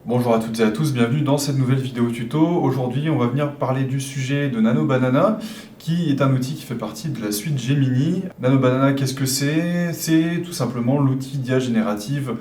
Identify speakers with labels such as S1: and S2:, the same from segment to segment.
S1: Bonjour à toutes et à tous, bienvenue dans cette nouvelle vidéo tuto. Aujourd'hui, on va venir parler du sujet de Nano Banana, qui est un outil qui fait partie de la suite Gemini. Nano Banana, qu'est-ce que c'est? C'est tout simplement l'outil d'IA générative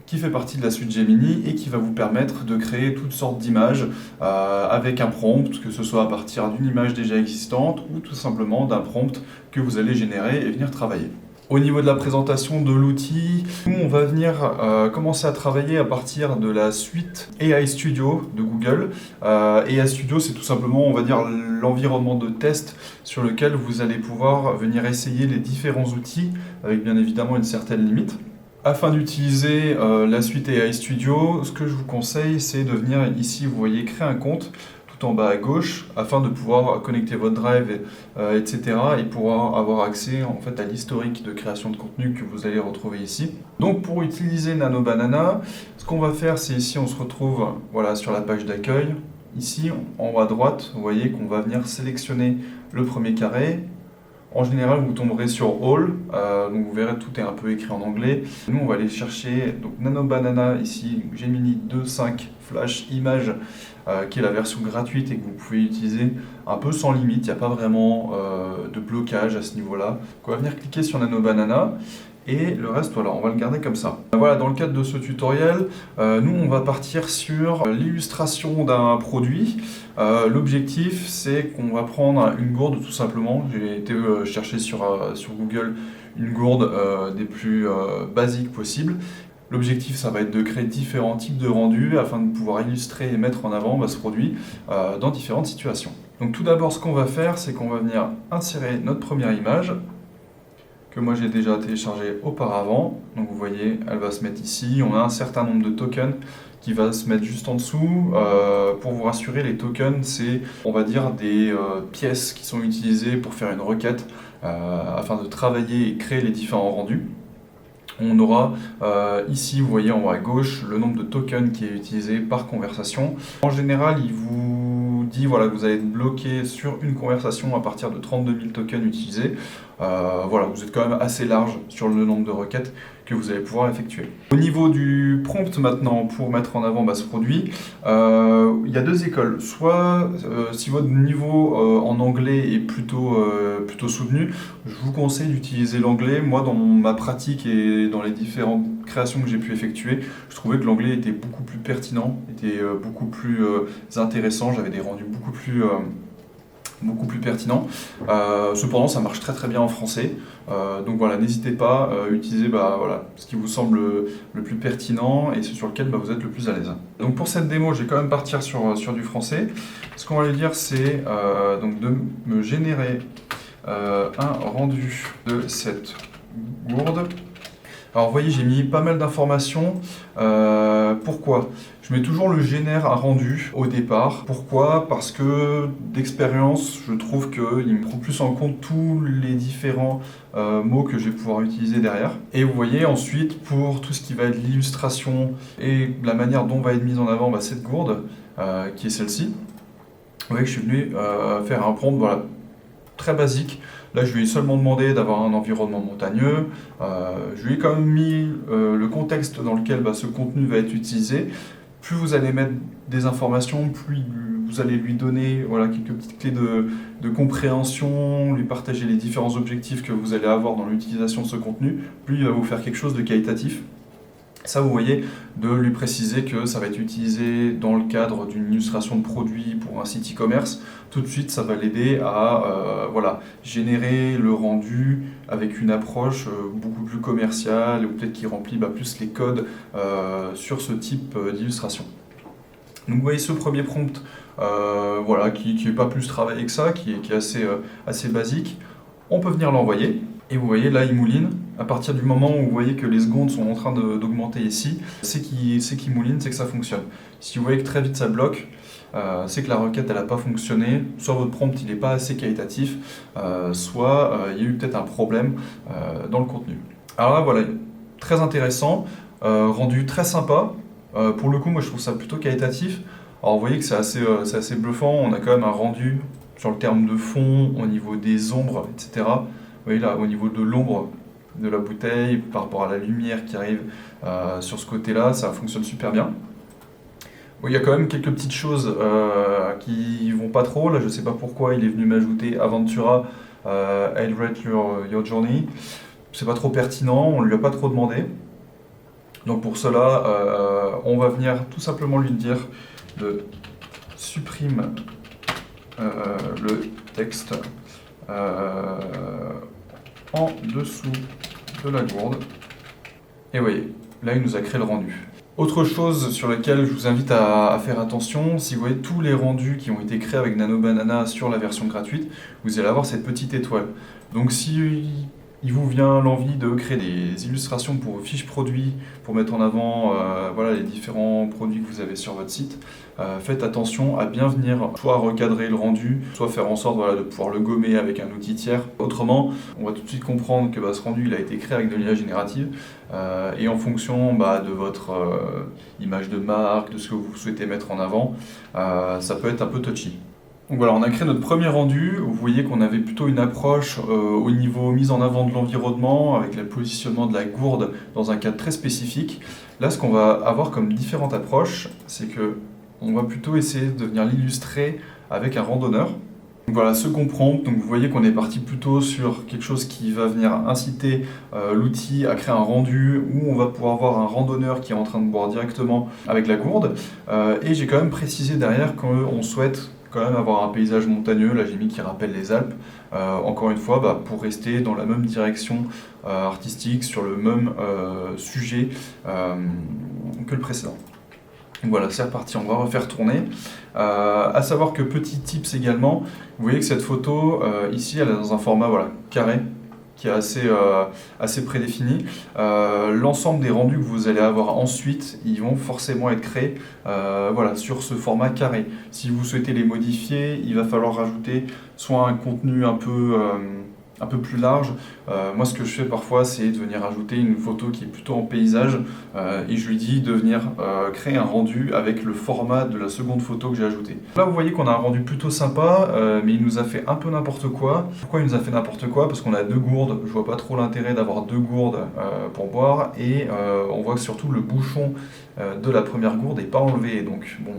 S1: qui fait partie de la suite Gemini et qui va vous permettre de créer toutes sortes d'images avec un prompt, que ce soit à partir d'une image déjà existante ou tout simplement d'un prompt que vous allez générer et venir travailler. Au niveau de la présentation de l'outil, nous on va venir commencer à travailler à partir de la suite AI Studio de Google. AI Studio, c'est tout simplement, on va dire, l'environnement de test sur lequel vous allez pouvoir venir essayer les différents outils avec bien évidemment une certaine limite. Afin d'utiliser la suite AI Studio, ce que je vous conseille, c'est de venir ici, vous voyez, créer un compte tout en bas à gauche, afin de pouvoir connecter votre drive, etc. et pouvoir avoir accès en fait à l'historique de création de contenu que vous allez retrouver ici. Donc pour utiliser Nano Banana, ce qu'on va faire, c'est ici, on se retrouve voilà, sur la page d'accueil. Ici, en haut à droite, vous voyez qu'on va venir sélectionner le premier carré. En général, vous tomberez sur All, donc vous verrez tout est un peu écrit en anglais. Nous, on va aller chercher donc Nano Banana ici, Gemini 2.5 Flash Image, qui est la version gratuite et que vous pouvez utiliser un peu sans limite. Il n'y a pas vraiment de blocage à ce niveau-là. On va venir cliquer sur Nano Banana. Et le reste, voilà, on va le garder comme ça. Voilà, dans le cadre de ce tutoriel, nous, on va partir sur l'illustration d'un produit. L'objectif, c'est qu'on va prendre une gourde, tout simplement. J'ai été chercher sur Google une gourde des plus basiques possibles. L'objectif, ça va être de créer différents types de rendus afin de pouvoir illustrer et mettre en avant ce produit dans différentes situations. Donc tout d'abord, ce qu'on va faire, c'est qu'on va venir insérer notre première image, que moi j'ai déjà téléchargé auparavant. Donc vous voyez, elle va se mettre ici. On a un certain nombre de tokens qui va se mettre juste en dessous. Pour vous rassurer, les tokens, c'est, on va dire, des pièces qui sont utilisées pour faire une requête afin de travailler et créer les différents rendus. On aura ici, vous voyez en haut à gauche, le nombre de tokens qui est utilisé par conversation. En général, il vous dit voilà, que vous allez être bloqué sur une conversation à partir de 32 000 tokens utilisés. Voilà, vous êtes quand même assez large sur le nombre de requêtes que vous allez pouvoir effectuer. Au niveau du prompt maintenant, pour mettre en avant ce produit, il y a deux écoles. Soit si votre niveau en anglais est plutôt soutenu, je vous conseille d'utiliser l'anglais. Moi, dans ma pratique et dans les différentes créations que j'ai pu effectuer, je trouvais que l'anglais était beaucoup plus pertinent, était beaucoup plus intéressant. J'avais des rendus beaucoup plus pertinent. Cependant, ça marche très très bien en français. Donc voilà, n'hésitez pas à utiliser voilà, ce qui vous semble le plus pertinent et ce sur lequel vous êtes le plus à l'aise. Donc pour cette démo, je vais quand même partir sur du français. Ce qu'on va lui dire, c'est donc de me générer un rendu de cette gourde. Alors vous voyez, j'ai mis pas mal d'informations. Pourquoi? Je mets toujours le génère un rendu au départ. Pourquoi? Parce que d'expérience, je trouve qu'il me prend plus en compte tous les différents mots que je vais pouvoir utiliser derrière. Et vous voyez ensuite, pour tout ce qui va être l'illustration et la manière dont va être mise en avant cette gourde, qui est celle-ci, vous voyez que je suis venu faire un prompt voilà, très basique. Là, je lui ai seulement demandé d'avoir un environnement montagneux. Je lui ai quand même mis le contexte dans lequel ce contenu va être utilisé. Plus vous allez mettre des informations, plus vous allez lui donner voilà, quelques petites clés de compréhension, lui partager les différents objectifs que vous allez avoir dans l'utilisation de ce contenu, plus il va vous faire quelque chose de qualitatif. Ça, vous voyez, de lui préciser que ça va être utilisé dans le cadre d'une illustration de produit pour un site e-commerce. Tout de suite, ça va l'aider à voilà, générer le rendu avec une approche beaucoup plus commerciale ou peut-être qui remplit plus les codes sur ce type d'illustration. Donc vous voyez ce premier prompt voilà, qui n'est pas plus travaillé que ça, qui est assez basique. On peut venir l'envoyer. Et vous voyez, là, il mouline. À partir du moment où vous voyez que les secondes sont en train d'augmenter ici, c'est qu'il mouline, c'est que ça fonctionne. Si vous voyez que très vite ça bloque, c'est que la requête elle n'a pas fonctionné, soit votre prompt il n'est pas assez qualitatif, soit il y a eu peut-être un problème dans le contenu. Alors là, voilà, très intéressant, rendu très sympa. Pour le coup, moi je trouve ça plutôt qualitatif. Alors vous voyez que c'est assez bluffant, on a quand même un rendu sur le terme de fond, au niveau des ombres, etc. Vous voyez là, au niveau de l'ombre de la bouteille, par rapport à la lumière qui arrive sur ce côté-là, ça fonctionne super bien. Bon, il y a quand même quelques petites choses qui vont pas trop. Là, je sais pas pourquoi il est venu m'ajouter Aventura, I'll rate your journey. C'est pas trop pertinent, on lui a pas trop demandé. Donc pour cela, on va venir tout simplement lui dire de supprime le texte en dessous de la gourde. Et vous voyez, là il nous a créé le rendu. Autre chose sur laquelle je vous invite à faire attention, si vous voyez tous les rendus qui ont été créés avec Nano Banana sur la version gratuite, vous allez avoir cette petite étoile. Donc si il vous vient l'envie de créer des illustrations pour vos fiches produits, pour mettre en avant voilà, les différents produits que vous avez sur votre site, faites attention à bien venir soit recadrer le rendu, soit faire en sorte voilà, de pouvoir le gommer avec un outil tiers. Autrement, on va tout de suite comprendre que ce rendu il a été créé avec de l'IA générative et en fonction de votre image de marque, de ce que vous souhaitez mettre en avant, ça peut être un peu touchy. Donc voilà, on a créé notre premier rendu. Vous voyez qu'on avait plutôt une approche au niveau mise en avant de l'environnement, avec le positionnement de la gourde dans un cadre très spécifique. Là, ce qu'on va avoir comme différente approche, c'est que on va plutôt essayer de venir l'illustrer avec un randonneur. Donc voilà, second prompt, donc vous voyez qu'on est parti plutôt sur quelque chose qui va venir inciter l'outil à créer un rendu où on va pouvoir voir un randonneur qui est en train de boire directement avec la gourde. Et j'ai quand même précisé derrière qu'on souhaite quand même avoir un paysage montagneux, là j'ai mis qui rappelle les Alpes, encore une fois pour rester dans la même direction artistique, sur le même sujet que le précédent. Donc voilà, c'est reparti, on va refaire tourner. À savoir que petit tips également, vous voyez que cette photo ici elle est dans un format carré, qui est assez prédéfini. L'ensemble des rendus que vous allez avoir ensuite, ils vont forcément être créés sur ce format carré. Si vous souhaitez les modifier, il va falloir rajouter soit un contenu un peu plus large. Moi, ce que je fais parfois, c'est de venir ajouter une photo qui est plutôt en paysage et je lui dis de venir créer un rendu avec le format de la seconde photo que j'ai ajoutée. Là, vous voyez qu'on a un rendu plutôt sympa, mais il nous a fait un peu n'importe quoi. Pourquoi il nous a fait n'importe quoi? Parce qu'on a deux gourdes. Je vois pas trop l'intérêt d'avoir deux gourdes pour boire et on voit que surtout le bouchon de la première gourde n'est pas enlevé. Donc bon,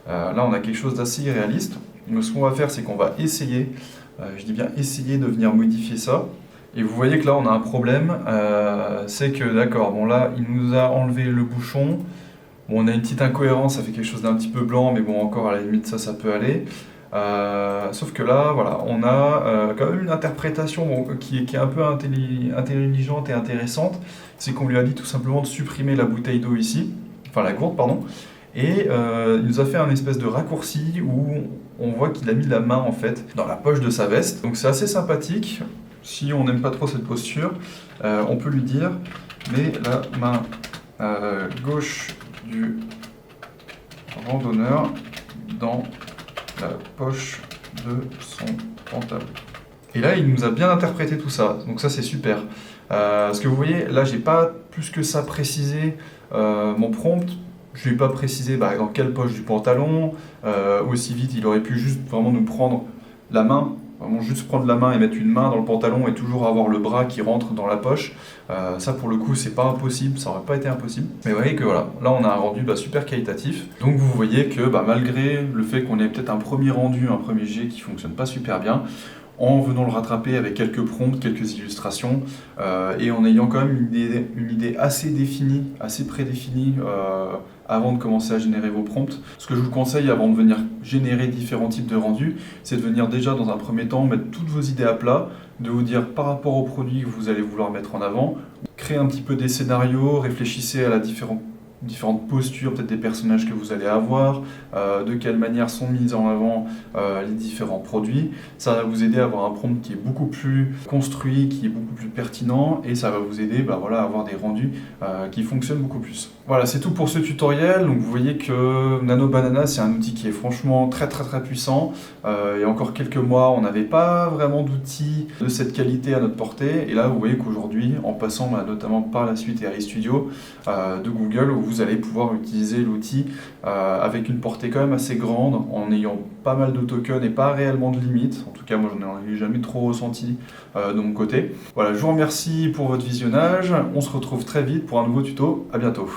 S1: là, on a quelque chose d'assez irréaliste. Donc, ce qu'on va faire, c'est qu'on va essayer. Je dis bien essayer de venir modifier ça. Et vous voyez que là on a un problème, c'est que d'accord, bon là il nous a enlevé le bouchon, bon on a une petite incohérence, ça fait quelque chose d'un petit peu blanc, mais bon encore à la limite ça peut aller. Sauf que là voilà, on a quand même une interprétation qui est un peu intelligente et intéressante, c'est qu'on lui a dit tout simplement de supprimer la bouteille d'eau ici, enfin la gourde pardon. Et il nous a fait un espèce de raccourci où on voit qu'il a mis la main en fait dans la poche de sa veste. Donc c'est assez sympathique. Si on n'aime pas trop cette posture, on peut lui dire mets la main gauche du randonneur dans la poche de son pantalon. Et là, il nous a bien interprété tout ça. Donc ça, c'est super. Parce que vous voyez, là, j'ai pas plus que ça précisé mon prompt. Je ne lui ai pas précisé dans quelle poche du pantalon, aussi vite il aurait pu juste vraiment nous prendre la main, vraiment juste prendre la main et mettre une main dans le pantalon et toujours avoir le bras qui rentre dans la poche. Ça pour le coup c'est pas impossible, ça aurait pas été impossible. Mais vous voyez que voilà, là on a un rendu super qualitatif. Donc vous voyez que malgré le fait qu'on ait peut-être un premier rendu, un premier jet qui fonctionne pas super bien, en venant le rattraper avec quelques prompts, quelques illustrations, et en ayant quand même une idée assez définie, assez prédéfinie avant de commencer à générer vos prompts. Ce que je vous conseille avant de venir générer différents types de rendus, c'est de venir déjà dans un premier temps mettre toutes vos idées à plat, de vous dire par rapport aux produits que vous allez vouloir mettre en avant, créer un petit peu des scénarios, réfléchissez à la différentes postures, peut-être des personnages que vous allez avoir, de quelle manière sont mis en avant les différents produits. Ça va vous aider à avoir un prompt qui est beaucoup plus construit, qui est beaucoup plus pertinent et ça va vous aider à avoir des rendus qui fonctionnent beaucoup plus. Voilà, c'est tout pour ce tutoriel. Donc vous voyez que Nano Banana, c'est un outil qui est franchement très puissant. Il y a encore quelques mois, on n'avait pas vraiment d'outils de cette qualité à notre portée. Et là, vous voyez qu'aujourd'hui, en passant notamment par la suite AI Studio de Google, vous allez pouvoir utiliser l'outil avec une portée quand même assez grande, en ayant pas mal de tokens et pas réellement de limites. En tout cas, moi, j'en ai jamais trop ressenti de mon côté. Voilà, je vous remercie pour votre visionnage. On se retrouve très vite pour un nouveau tuto. À bientôt.